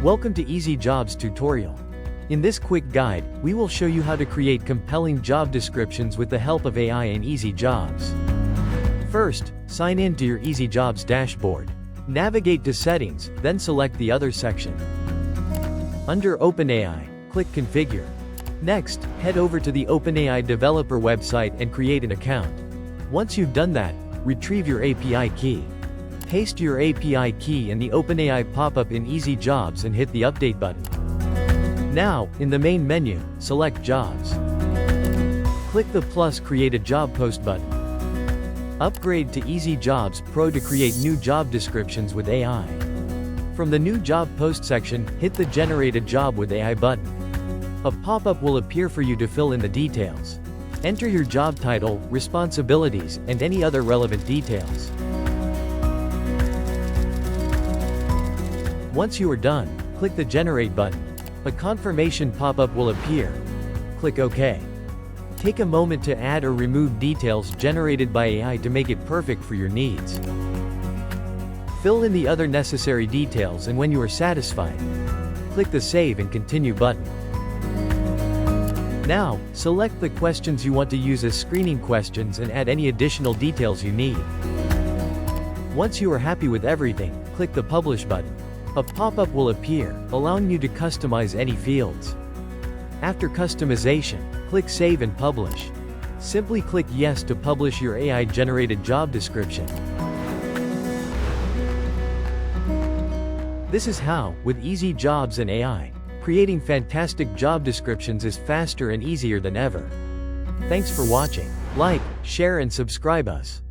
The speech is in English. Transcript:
Welcome to Easy Jobs tutorial. In this quick guide, we will show you how to create compelling job descriptions with the help of AI and Easy Jobs. First, sign in to your Easy Jobs dashboard. Navigate to Settings, then select the Other section. Under OpenAI, click Configure. Next, head over to the OpenAI developer website and create an account. Once you've done that, retrieve your API key. Paste your API key in the OpenAI pop-up in Easy Jobs and hit the Update button. Now, in the main menu, select Jobs. Click the plus Create a Job Post button. Upgrade to Easy Jobs Pro to create new job descriptions with AI. From the New Job Post section, hit the Generate a Job with AI button. A pop-up will appear for you to fill in the details. Enter your job title, responsibilities, and any other relevant details. Once you are done, click the Generate button. A confirmation pop-up will appear. Click OK. Take a moment to add or remove details generated by AI to make it perfect for your needs. Fill in the other necessary details, and when you are satisfied, click the Save and Continue button. Now, select the questions you want to use as screening questions and add any additional details you need. Once you are happy with everything, click the Publish button. A pop-up will appear, allowing you to customize any fields. After customization, click Save and Publish. Simply click Yes to publish your AI-generated job description. This is how, with Easy Jobs and AI, creating fantastic job descriptions is faster and easier than ever. Thanks for watching. Like, share and subscribe us.